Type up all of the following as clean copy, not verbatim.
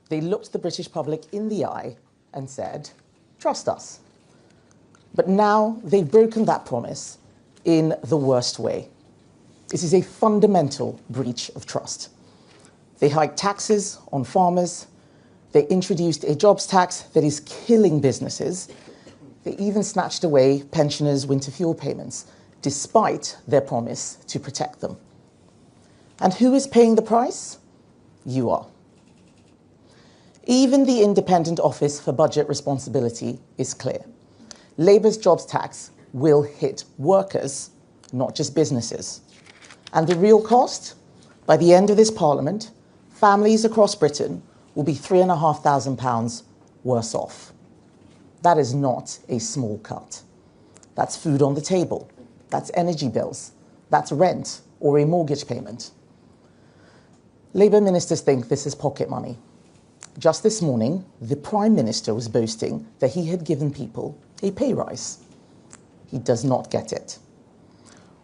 They looked the British public in the eye and said, trust us. But now they've broken that promise in the worst way. This is a fundamental breach of trust. They hiked taxes on farmers. They introduced a jobs tax that is killing businesses. They even snatched away pensioners' winter fuel payments, despite their promise to protect them. And who is paying the price? You are. Even the Independent Office for Budget Responsibility is clear. Labour's jobs tax will hit workers, not just businesses. And the real cost? By the end of this Parliament, families across Britain will be £3,500 worse off. That is not a small cut. That's food on the table. That's energy bills. That's rent or a mortgage payment. Labour ministers think this is pocket money. Just this morning, the Prime Minister was boasting that he had given people a pay rise. He does not get it.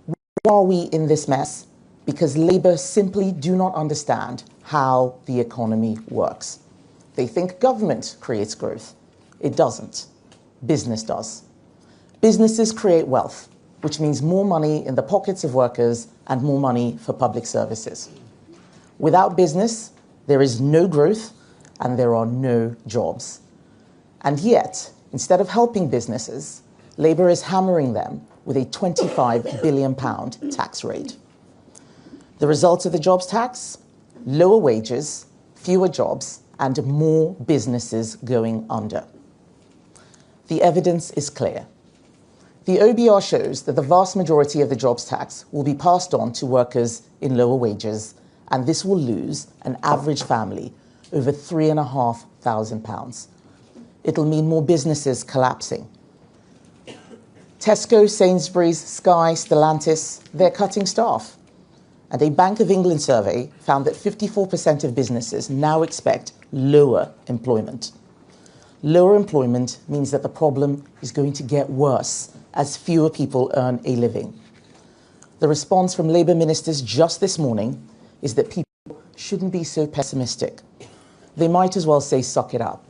Why are we in this mess? Because Labour simply do not understand how the economy works. They think government creates growth. It doesn't. Business does. Businesses create wealth, which means more money in the pockets of workers and more money for public services. Without business, there is no growth and there are no jobs. And yet, instead of helping businesses, Labour is hammering them with a £25 billion tax rate. The result of the jobs tax? Lower wages, fewer jobs, and more businesses going under. The evidence is clear. The OBR shows that the vast majority of the jobs tax will be passed on to workers in lower wages, and this will lose an average family over £3,500. It'll mean more businesses collapsing. Tesco, Sainsbury's, Sky, Stellantis, they're cutting staff. And a Bank of England survey found that 54% of businesses now expect lower employment. Lower employment means that the problem is going to get worse as fewer people earn a living. The response from Labour ministers just this morning is that people shouldn't be so pessimistic. They might as well say, suck it up.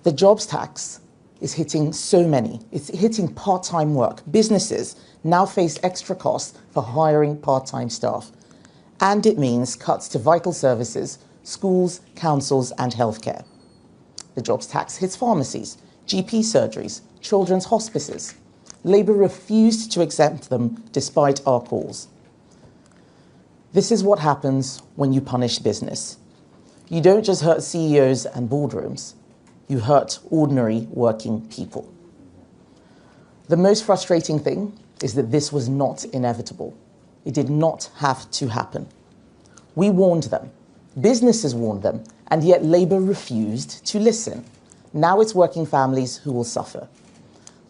The jobs tax is hitting so many. It's hitting part-time work. Businesses now face extra costs for hiring part-time staff. And it means cuts to vital services, schools, councils, and healthcare. The jobs tax hits pharmacies, GP surgeries, children's hospices. Labour refused to exempt them despite our calls. This is what happens when you punish business. You don't just hurt CEOs and boardrooms. You hurt ordinary working people. The most frustrating thing is that this was not inevitable. It did not have to happen. We warned them. Businesses warned them, and yet Labour refused to listen. Now it's working families who will suffer.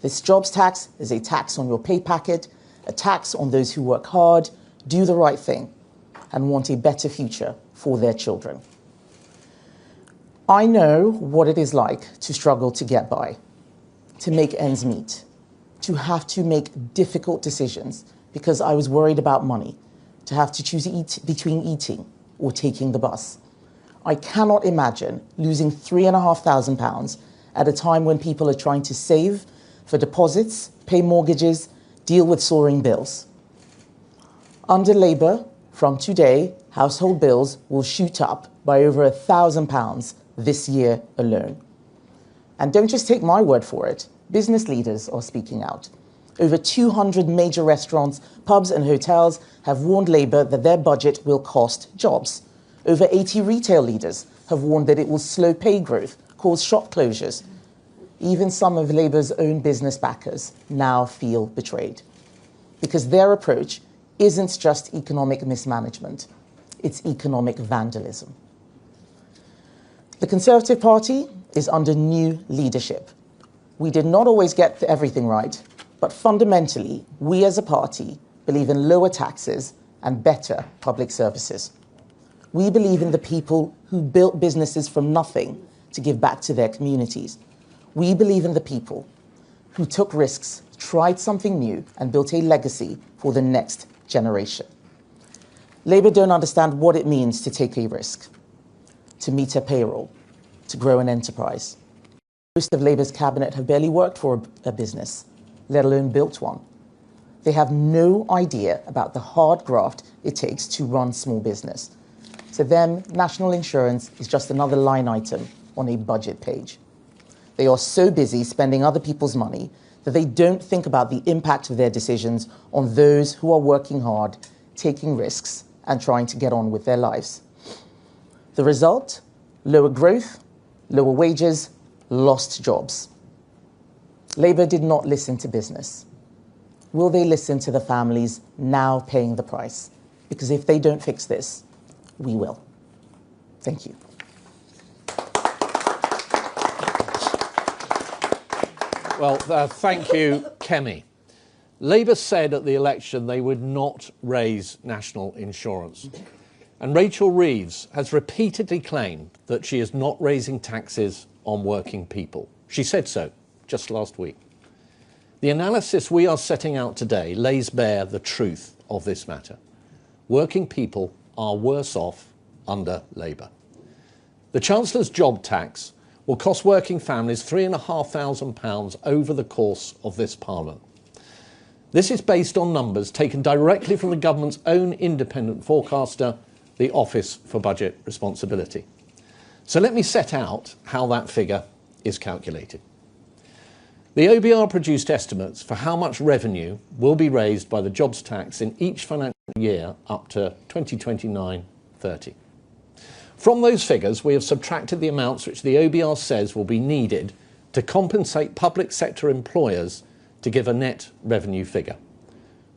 This jobs tax is a tax on your pay packet, a tax on those who work hard, do the right thing, and want a better future for their children. I know what it is like to struggle to get by, to make ends meet, to have to make difficult decisions because I was worried about money, to have to choose between eating or taking the bus. I cannot imagine losing £3,500 at a time when people are trying to save for deposits, pay mortgages, deal with soaring bills. Under Labour, from today, household bills will shoot up by over £1,000 this year alone. And don't just take my word for it. Business leaders are speaking out. Over 200 major restaurants, pubs and hotels have warned Labour that their budget will cost jobs. Over 80 retail leaders have warned that it will slow pay growth, cause shop closures. Even some of Labour's own business backers now feel betrayed. Because their approach isn't just economic mismanagement, it's economic vandalism. The Conservative Party is under new leadership. We did not always get everything right, but fundamentally, we as a party believe in lower taxes and better public services. We believe in the people who built businesses from nothing to give back to their communities. We believe in the people who took risks, tried something new, and built a legacy for the next generation. Labour don't understand what it means to take a risk, to meet a payroll, to grow an enterprise. Most of Labour's cabinet have barely worked for a business, let alone built one. They have no idea about the hard graft it takes to run small business. To them, national insurance is just another line item on a budget page. They are so busy spending other people's money that they don't think about the impact of their decisions on those who are working hard, taking risks, and trying to get on with their lives. The result? Lower growth, lower wages, lost jobs. Labour did not listen to business. Will they listen to the families now paying the price? Because if they don't fix this, we will. Thank you. Well, thank you, Kemi. Labour said at the election they would not raise national insurance. And Rachel Reeves has repeatedly claimed that she is not raising taxes on working people. She said so just last week. The analysis we are setting out today lays bare the truth of this matter. Working people are worse off under Labour. The Chancellor's job tax will cost working families £3,500 over the course of this Parliament. This is based on numbers taken directly from the government's own independent forecaster, the Office for Budget Responsibility. So let me set out how that figure is calculated. The OBR produced estimates for how much revenue will be raised by the jobs tax in each financial year up to 2029-30. From those figures, we have subtracted the amounts which the OBR says will be needed to compensate public sector employers to give a net revenue figure.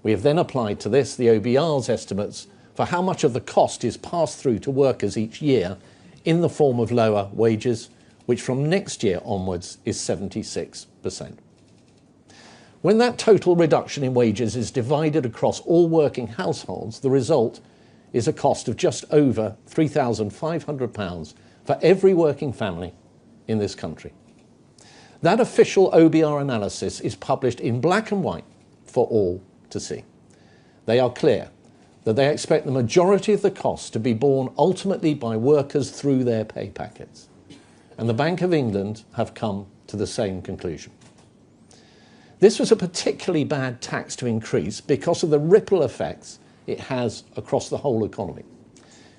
We have then applied to this the OBR's estimates for how much of the cost is passed through to workers each year in the form of lower wages, which from next year onwards is 76%. When that total reduction in wages is divided across all working households, the result is a cost of just over £3,500 for every working family in this country. That official OBR analysis is published in black and white for all to see. They are clear that they expect the majority of the cost to be borne ultimately by workers through their pay packets. And the Bank of England have come to the same conclusion. This was a particularly bad tax to increase because of the ripple effects it has across the whole economy.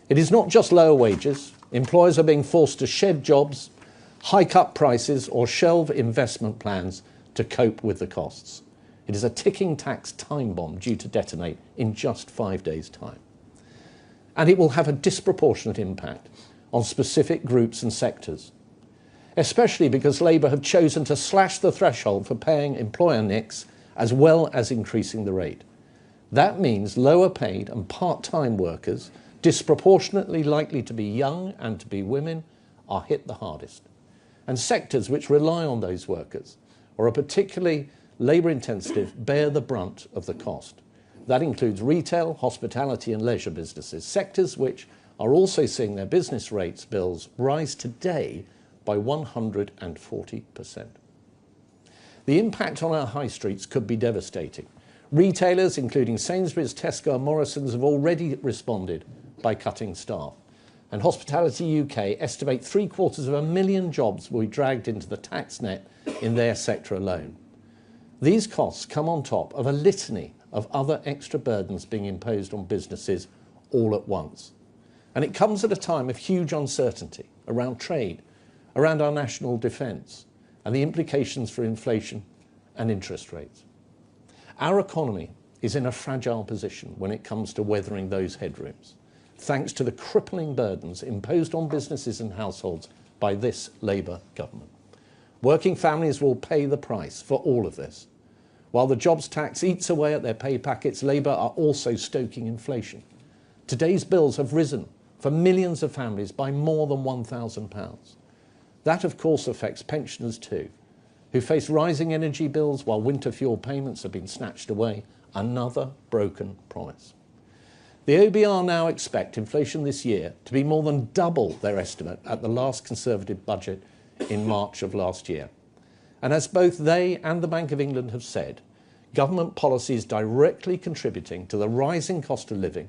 It is not just lower wages. Employers are being forced to shed jobs, hike up prices, or shelve investment plans to cope with the costs. It is a ticking tax time bomb due to detonate in just 5 days' time. And it will have a disproportionate impact on specific groups and sectors, especially because Labour have chosen to slash the threshold for paying employer NICs as well as increasing the rate. That means lower paid and part-time workers, disproportionately likely to be young and to be women, are hit the hardest. And sectors which rely on those workers or are particularly labour-intensive bear the brunt of the cost. That includes retail, hospitality and leisure businesses, sectors which are also seeing their business rates bills rise today by 140%. The impact on our high streets could be devastating. Retailers, including Sainsbury's, Tesco and Morrisons, have already responded by cutting staff. And Hospitality UK estimate 750,000 jobs will be dragged into the tax net in their sector alone. These costs come on top of a litany of other extra burdens being imposed on businesses all at once. And it comes at a time of huge uncertainty around trade, around our national defence, and the implications for inflation and interest rates. Our economy is in a fragile position when it comes to weathering those headrooms, thanks to the crippling burdens imposed on businesses and households by this Labour government. Working families will pay the price for all of this. While the jobs tax eats away at their pay packets, Labour are also stoking inflation. Today's bills have risen for millions of families by more than £1,000. That, of course, affects pensioners too, who face rising energy bills while winter fuel payments have been snatched away. Another broken promise. The OBR now expect inflation this year to be more than double their estimate at the last Conservative budget in March of last year. And as both they and the Bank of England have said, government policy is directly contributing to the rising cost of living,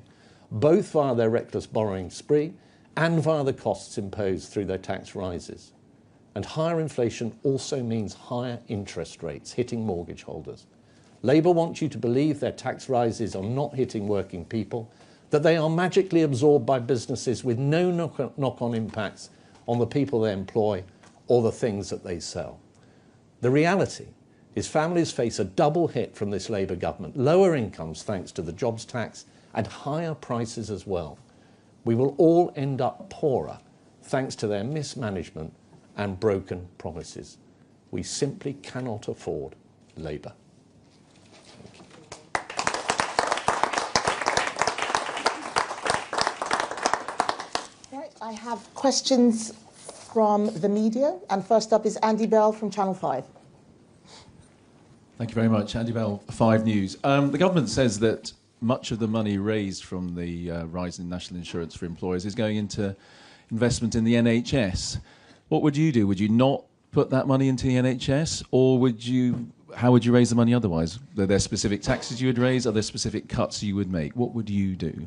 both via their reckless borrowing spree and via the costs imposed through their tax rises. And higher inflation also means higher interest rates hitting mortgage holders. Labour wants you to believe their tax rises are not hitting working people, that they are magically absorbed by businesses with no knock-on impacts on the people they employ or the things that they sell. The reality is families face a double hit from this Labour government, lower incomes thanks to the jobs tax and higher prices as well. We will all end up poorer thanks to their mismanagement and broken promises. We simply cannot afford Labour. Right, I have questions from the media, and first up is Andy Bell from Channel 5. Thank you very much. Andy Bell, 5 News. The government says that much of the money raised from the rise in national insurance for employers is going into investment in the NHS. What would you do? Would you not put that money into the NHS, or how would you raise the money otherwise? Are there specific taxes you would raise? Are there specific cuts you would make? What would you do?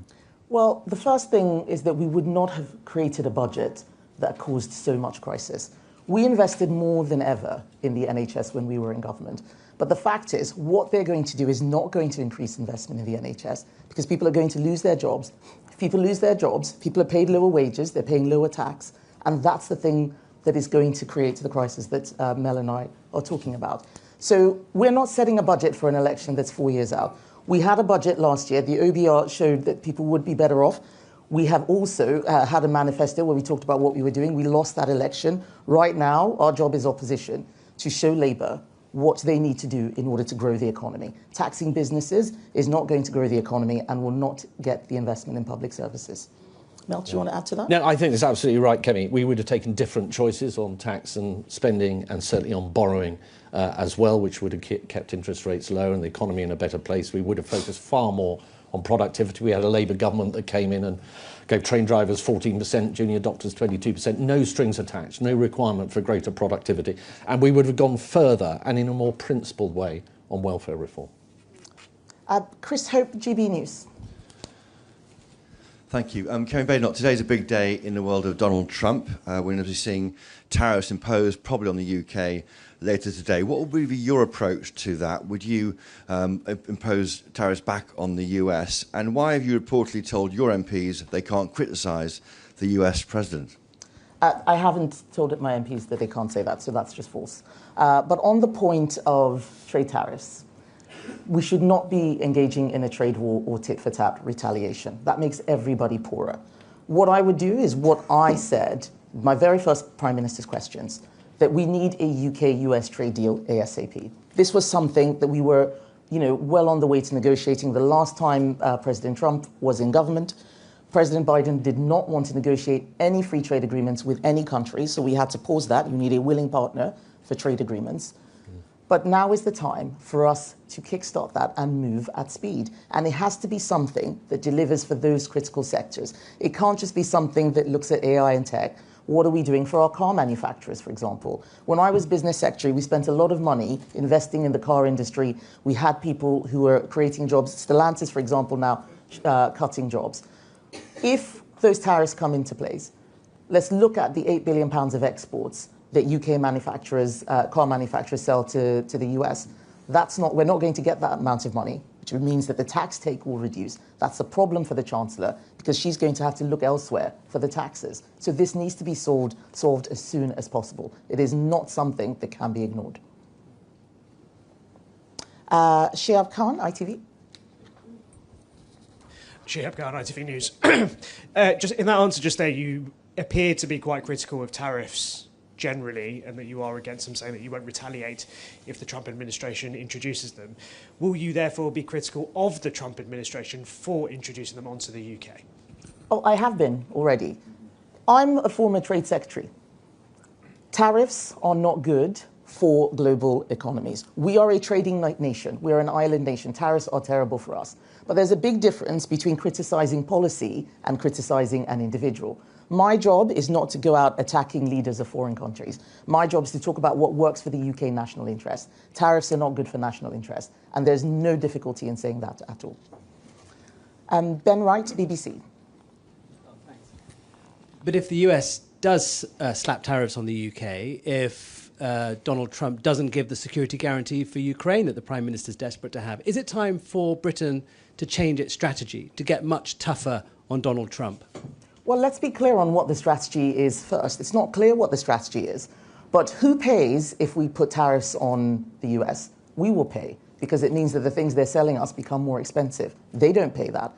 Well, the first thing is that we would not have created a budget that caused so much crisis. We invested more than ever in the NHS when we were in government. But the fact is, what they're going to do is not going to increase investment in the NHS because people are going to lose their jobs. If people lose their jobs, people are paid lower wages, they're paying lower tax, and that's the thing that is going to create the crisis that Mel and I are talking about. So we're not setting a budget for an election that's 4 years out. We had a budget last year. The OBR showed that people would be better off. We have also had a manifesto where we talked about what we were doing. We lost that election. Right now, our job is opposition to show Labour what they need to do in order to grow the economy. Taxing businesses is not going to grow the economy and will not get the investment in public services. Mel, do you want to add to that? No, I think that's absolutely right, Kemi. We would have taken different choices on tax and spending and certainly on borrowing as well, which would have kept interest rates low and the economy in a better place. We would have focused far more on productivity. We had a Labour government that came in and gave train drivers 14%, junior doctors 22%, no strings attached, no requirement for greater productivity. And we would have gone further and in a more principled way on welfare reform. Chris Hope, GB News. Thank you. Kemi Badenoch, today's a big day in the world of Donald Trump. We're going to be seeing tariffs imposed probably on the UK later today. What would be your approach to that? Would you impose tariffs back on the US? And why have you reportedly told your MPs they can't criticise the US president? I haven't told my MPs that they can't say that, so that's just false. But on the point of trade tariffs, we should not be engaging in a trade war or tit-for-tat retaliation. That makes everybody poorer. What I would do is what I said, my very first Prime Minister's questions, that we need a UK-US trade deal ASAP. This was something that we were, well on the way to negotiating the last time President Trump was in government. President Biden did not want to negotiate any free trade agreements with any country, so we had to pause that. You need a willing partner for trade agreements. But now is the time for us to kickstart that and move at speed. And it has to be something that delivers for those critical sectors. It can't just be something that looks at AI and tech. What are we doing for our car manufacturers, for example? When I was business secretary, we spent a lot of money investing in the car industry. We had people who were creating jobs. Stellantis, for example, now cutting jobs. If those tariffs come into place, let's look at the £8 billion of exports that UK manufacturers, car manufacturers sell to the US. We're not going to get that amount of money, which means that the tax take will reduce. That's a problem for the Chancellor because she's going to have to look elsewhere for the taxes. So this needs to be solved as soon as possible. It is not something that can be ignored. Shihab Khan, ITV. Shihab Khan, ITV News. Just in that answer just there, you appear to be quite critical of tariffs generally, and that you are against them, saying that you won't retaliate if the Trump administration introduces them. Will you therefore be critical of the Trump administration for introducing them onto the UK? Oh, I have been already. I'm a former trade secretary. Tariffs are not good for global economies. We are a trading nation. We're an island nation. Tariffs are terrible for us. But there's a big difference between criticizing policy and criticizing an individual. My job is not to go out attacking leaders of foreign countries. My job is to talk about what works for the UK national interest. Tariffs are not good for national interest, and there's no difficulty in saying that at all. Ben Wright, BBC. But if the US does slap tariffs on the UK, if Donald Trump doesn't give the security guarantee for Ukraine that the Prime Minister is desperate to have, is it time for Britain to change its strategy, to get much tougher on Donald Trump? Well, let's be clear on what the strategy is first. It's not clear what the strategy is. But who pays if we put tariffs on the US? We will pay, because it means that the things they're selling us become more expensive. They don't pay that.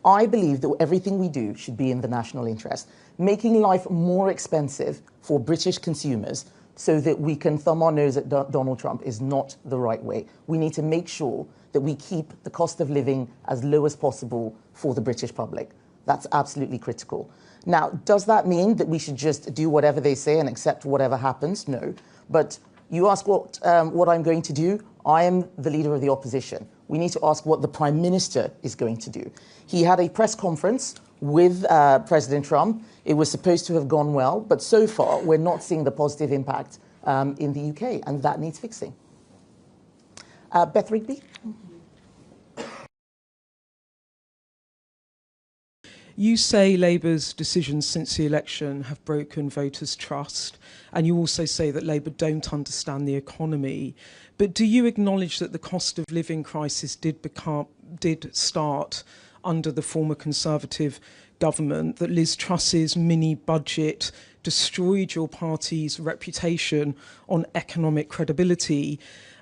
I believe that everything we do should be in the national interest, making life more expensive for British consumers so that we can thumb our nose at Donald Trump is not the right way. We need to make sure that we keep the cost of living as low as possible for the British public. That's absolutely critical. Now, does that mean that we should just do whatever they say and accept whatever happens? No. But you ask what I'm going to do. I am the leader of the opposition. We need to ask what the Prime Minister is going to do. He had a press conference with President Trump. It was supposed to have gone well, but so far we're not seeing the positive impact in the UK, and that needs fixing. Beth Rigby? You say Labour's decisions since the election have broken voters' trust, and you also say that Labour don't understand the economy. But do you acknowledge that the cost of living crisis did start under the former Conservative government, that Liz Truss's mini-budget destroyed your party's reputation on economic credibility,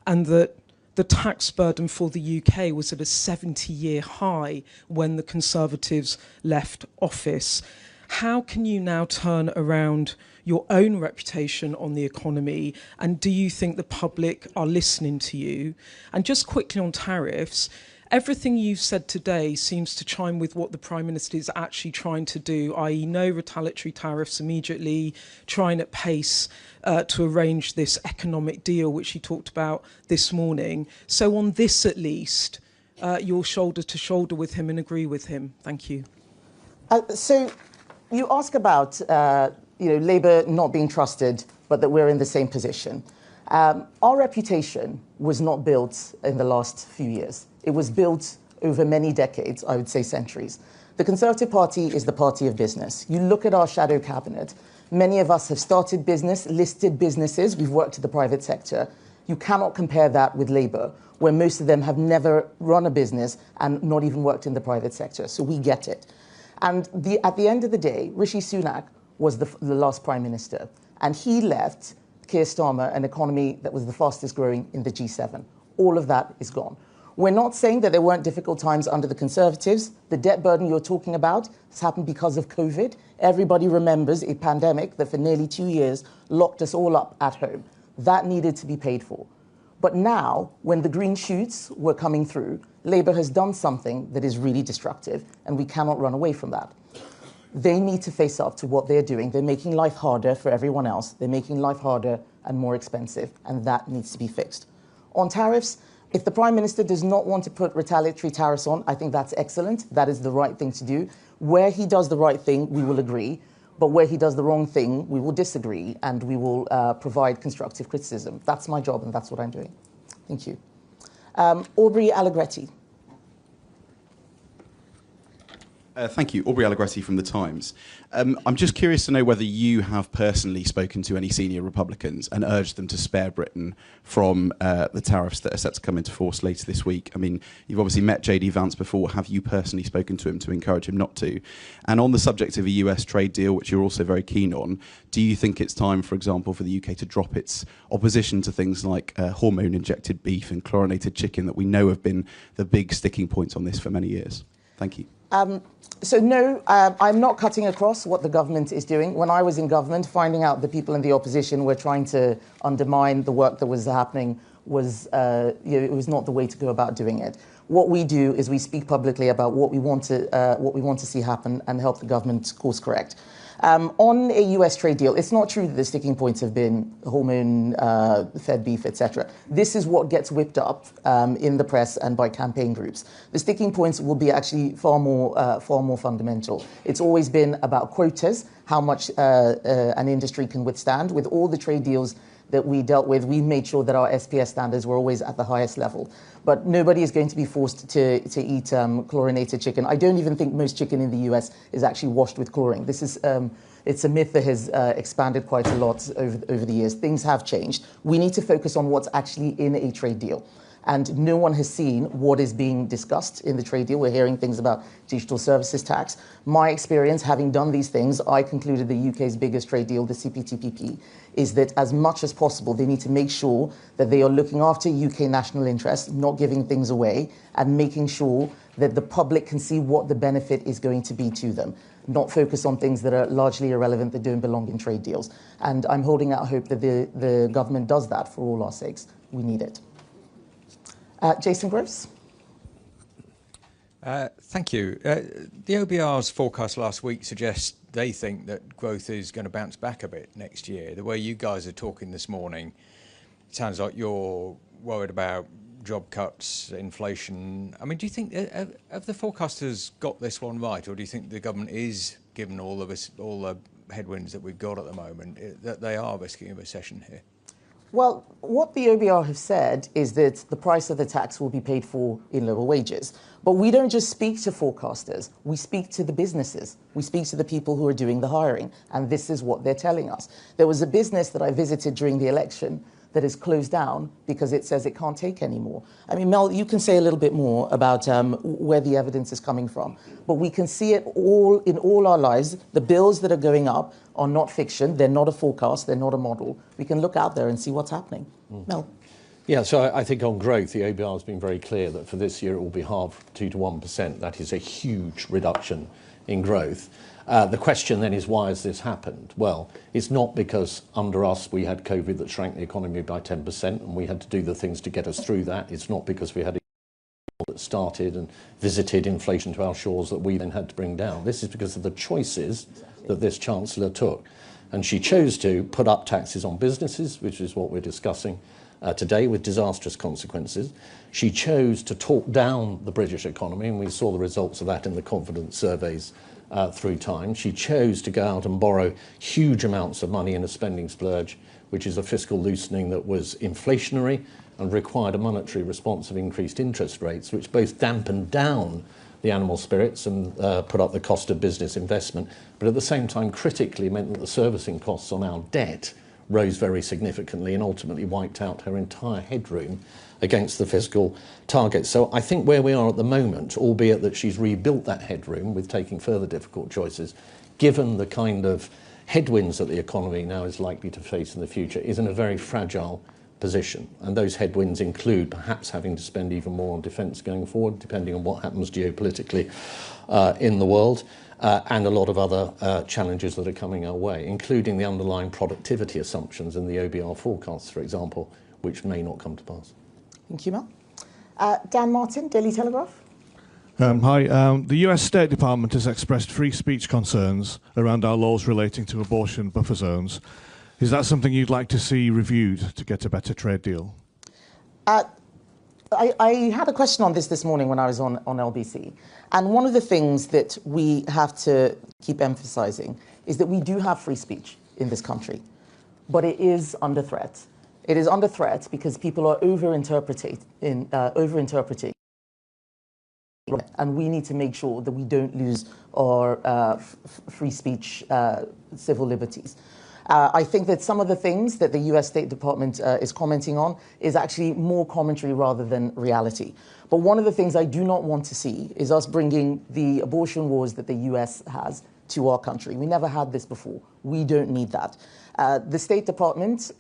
and that the tax burden for the UK was at a 70-year high when the Conservatives left office? How can you now turn around your own reputation on the economy? And do you think the public are listening to you? And just quickly on tariffs, everything you've said today seems to chime with what the Prime Minister is actually trying to do, i.e. no retaliatory tariffs immediately, trying at pace to arrange this economic deal, which he talked about this morning. So on this, at least, you're shoulder to shoulder with him and agree with him. Thank you. So you ask about Labour not being trusted, but that we're in the same position. Our reputation was not built in the last few years. It was built over many decades, I would say centuries. The Conservative Party is the party of business. You look at our shadow cabinet. Many of us have started business, listed businesses. We've worked in the private sector. You cannot compare that with Labour, where most of them have never run a business and not even worked in the private sector. So we get it. And at the end of the day, Rishi Sunak was the last Prime Minister. And he left Keir Starmer an economy that was the fastest growing in the G7. All of that is gone. We're not saying that there weren't difficult times under the Conservatives. The debt burden you're talking about has happened because of COVID. Everybody remembers a pandemic that for nearly 2 years locked us all up at home. That needed to be paid for. But now, when the green shoots were coming through, Labour has done something that is really destructive, and we cannot run away from that. They need to face up to what they're doing. They're making life harder for everyone else. They're making life harder and more expensive, and that needs to be fixed. On tariffs, if the Prime Minister does not want to put retaliatory tariffs on, I think that's excellent. That is the right thing to do. Where he does the right thing, we will agree. But where he does the wrong thing, we will disagree, and we will provide constructive criticism. That's my job, and that's what I'm doing. Thank you. Aubrey Allegretti. Thank you. Aubrey Allegretti from The Times. I'm just curious to know whether you have personally spoken to any senior Republicans and urged them to spare Britain from the tariffs that are set to come into force later this week. I mean, you've obviously met J.D. Vance before. Have you personally spoken to him to encourage him not to? And on the subject of a US trade deal, which you're also very keen on, do you think it's time, for example, for the UK to drop its opposition to things like hormone-injected beef and chlorinated chicken that we know have been the big sticking points on this for many years? Thank you. So no, I'm not cutting across what the government is doing. When I was in government, finding out the people in the opposition were trying to undermine the work that was happening was, it was not the way to go about doing it. What we do is we speak publicly about what we want to see happen and help the government course correct. On a US trade deal, it's not true that the sticking points have been hormone-fed beef, etc. This is what gets whipped up in the press and by campaign groups. The sticking points will be actually far more fundamental. It's always been about quotas, how much an industry can withstand. With all the trade deals that we dealt with, we made sure that our SPS standards were always at the highest level. But nobody is going to be forced to eat chlorinated chicken. I don't even think most chicken in the US is actually washed with chlorine. This is it's a myth that has expanded quite a lot over the years. Things have changed. We need to focus on what's actually in a trade deal. And no one has seen what is being discussed in the trade deal. We're hearing things about digital services tax. My experience, having done these things, I concluded the UK's biggest trade deal, the CPTPP, is that as much as possible, they need to make sure that they are looking after UK national interests, not giving things away, and making sure that the public can see what the benefit is going to be to them, not focus on things that are largely irrelevant, that don't belong in trade deals. And I'm holding out hope that the government does that for all our sakes. We need it. Jason Groves. Thank you. The OBR's forecast last week suggests they think that growth is going to bounce back a bit next year. The way you guys are talking this morning, it sounds like you're worried about job cuts, inflation. I mean, do you think have the forecasters got this one right, or do you think the government is, given all the headwinds that we've got at the moment, that they are risking a recession here? Well, what the OBR have said is that the price of the tax will be paid for in lower wages. But we don't just speak to forecasters. We speak to the businesses. We speak to the people who are doing the hiring. And this is what they're telling us. There was a business that I visited during the election that is closed down because it says it can't take anymore. I mean, Mel, you can say a little bit more about where the evidence is coming from. But we can see it all in all our lives. The bills that are going up are not fiction. They're not a forecast. They're not a model. We can look out there and see what's happening. Mel? Yeah, so I think on growth, the OBR has been very clear that for this year it will be halved, 2 to 1%. That is a huge reduction in growth. The question then is, why has this happened? Well, it's not because under us we had COVID that shrank the economy by 10% and we had to do the things to get us through that. It's not because we had a that started and visited inflation to our shores that we then had to bring down. This is because of the choices that this Chancellor took. And she chose to put up taxes on businesses, which is what we're discussing today, with disastrous consequences. She chose to talk down the British economy, and we saw the results of that in the confidence surveys through time. She chose to go out and borrow huge amounts of money in a spending splurge, which is a fiscal loosening that was inflationary and required a monetary response of increased interest rates, which both dampened down the animal spirits and put up the cost of business investment, but at the same time critically meant that the servicing costs on our debt rose very significantly and ultimately wiped out her entire headroom against the fiscal targets. So I think where we are at the moment, albeit that she's rebuilt that headroom with taking further difficult choices, given the kind of headwinds that the economy now is likely to face in the future, is in a very fragile position. And those headwinds include perhaps having to spend even more on defence going forward, depending on what happens geopolitically in the world, and a lot of other challenges that are coming our way, including the underlying productivity assumptions in the OBR forecasts, for example, which may not come to pass. Thank you, Mel. Dan Martin, Daily Telegraph. Hi. The US State Department has expressed free speech concerns around our laws relating to abortion buffer zones. Is that something you'd like to see reviewed to get a better trade deal? I had a question on this morning when I was on LBC. And one of the things that we have to keep emphasizing is that we do have free speech in this country, but it is under threat. It is under threat because people are over-interpreting. And we need to make sure that we don't lose our free speech civil liberties. I think that some of the things that the US State Department is commenting on is actually more commentary rather than reality. But one of the things I do not want to see is us bringing the abortion wars that the US has to our country. We never had this before. We don't need that. The State Department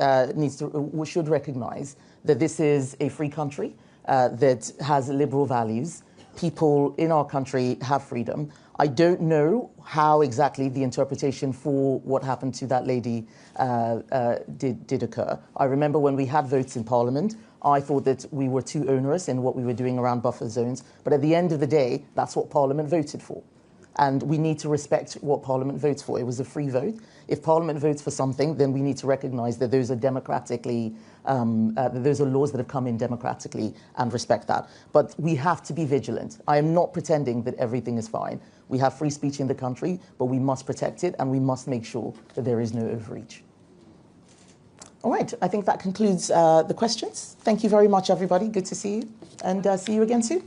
should recognize that this is a free country that has liberal values. People in our country have freedom. I don't know how exactly the interpretation for what happened to that lady did occur. I remember when we had votes in Parliament, I thought that we were too onerous in what we were doing around buffer zones. But at the end of the day, that's what Parliament voted for. And we need to respect what Parliament votes for. It was a free vote. If Parliament votes for something, then we need to recognise that those are democratically, those are laws that have come in democratically, and respect that. But we have to be vigilant. I am not pretending that everything is fine. We have free speech in the country, but we must protect it, and we must make sure that there is no overreach. All right, I think that concludes the questions. Thank you very much, everybody. Good to see you, and see you again soon.